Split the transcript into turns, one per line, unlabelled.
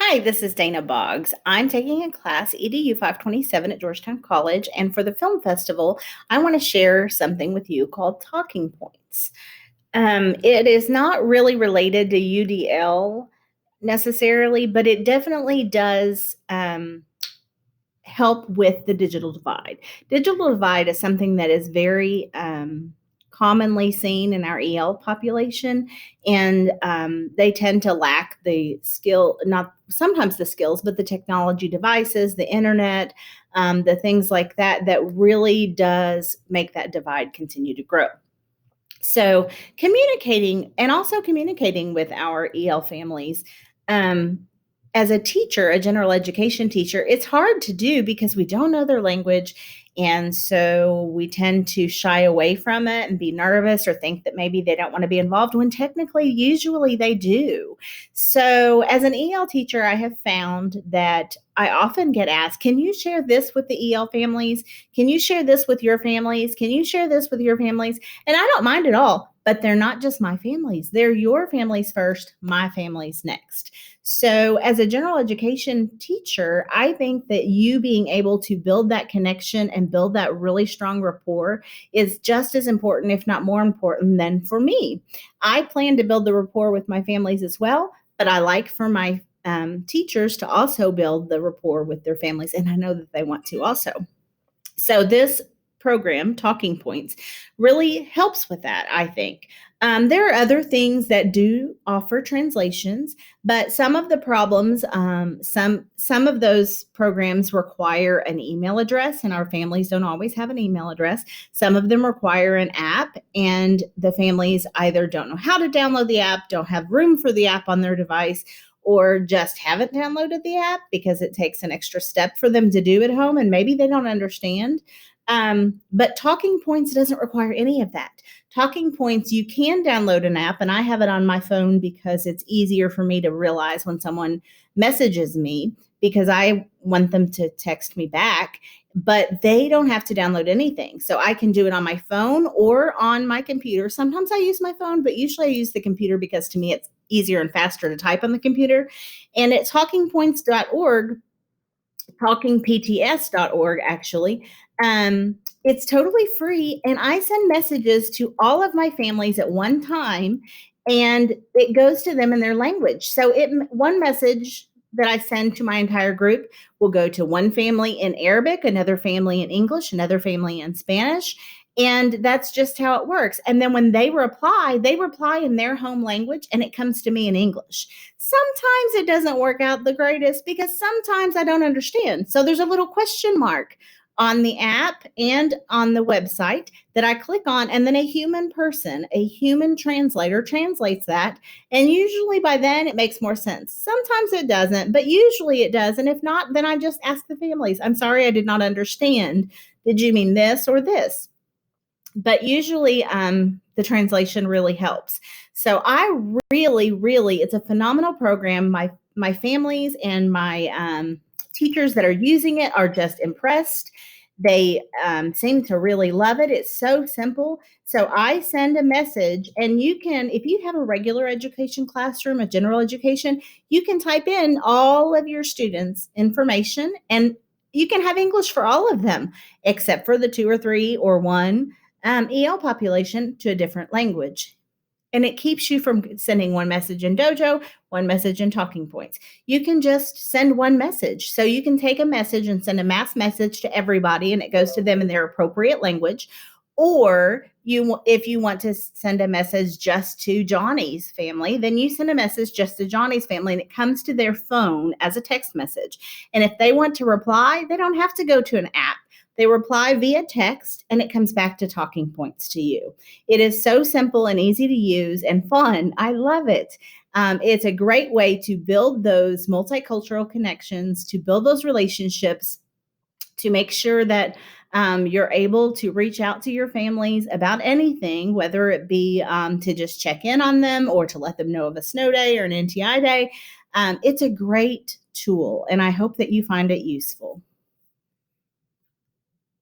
Hi, this is Dana Boggs. I'm taking a class, EDU 527 at Georgetown College, and for the film festival, I want to share something with you called Talking Points. It is not really related to UDL necessarily, but it definitely does help with the digital divide. Digital divide is something that is very commonly seen in our EL population, and they tend to lack the skill, not sometimes the skills, but the technology devices, the internet, the things like that, that really does make that divide continue to grow. So communicating and also communicating with our EL families. Um, as a teacher, a general education teacher, it's hard to do because we don't know their language. And so we tend to shy away from it and be nervous or think that maybe they don't want to be involved when technically, usually they do. So, as an EL teacher, I have found that I often get asked, can you share this with the EL families? Can you share this with your families? Can you share this with your families? And I don't mind at all, but they're not just my families. They're your families first, my families next. So, as a general education teacher, I think that you being able to build that connection and build that really strong rapport is just as important, if not more important, than for me. I plan to build the rapport with my families as well, but I like for my teachers to also build the rapport with their families, and I know that they want to also. So this program, Talking Points, really helps with that, I think. There are other things that do offer translations, but some of the problems, some of those programs require an email address, and our families don't always have an email address. Some of them require an app, and the families either don't know how to download the app, don't have room for the app on their device, or just haven't downloaded the app because it takes an extra step for them to do at home and maybe they don't understand. But Talking Points doesn't require any of that. Talking Points, you can download an app, and I have it on my phone because it's easier for me to realize when someone messages me because I want them to text me back, but they don't have to download anything. So I can do it on my phone or on my computer. Sometimes I use my phone, but usually I use the computer because to me it's easier and faster to type on the computer. And at talkingpoints.org, talkingpts.org, actually. It's totally free, and I send messages to all of my families at one time, and it goes to them in their language. So one message that I send to my entire group will go to one family in Arabic, another family in English, another family in Spanish, and that's just how it works. And then when they reply in their home language, and it comes to me in English. Sometimes it doesn't work out the greatest because sometimes I don't understand. So there's a little question mark on the app and on the website that I click on, and then a human person, a human translator translates that. And usually by then it makes more sense. Sometimes it doesn't, but usually it does. And if not, then I just ask the families, I'm sorry, I did not understand. Did you mean this or this? But usually the translation really helps. So I really, it's a phenomenal program. My families and my teachers that are using it are just impressed. They seem to really love it. It's so simple. So I send a message, and you can, if you have a regular education classroom, a general education, you can type in all of your students' information, and you can have English for all of them, except for the 2 or 3 or 1 EL population to a different language. And it keeps you from sending one message in Dojo, one message in Talking Points. You can just send one message. So you can take a message and send a mass message to everybody, and it goes to them in their appropriate language. Or if you want to send a message just to Johnny's family, then you send a message just to Johnny's family, and it comes to their phone as a text message. And if they want to reply, they don't have to go to an app. They reply via text, and it comes back to Talking Points to you. It is so simple and easy to use and fun. I love it. It's a great way to build those multicultural connections, to build those relationships, to make sure that you're able to reach out to your families about anything, whether it be to just check in on them or to let them know of a snow day or an NTI day. It's a great tool, and I hope that you find it useful.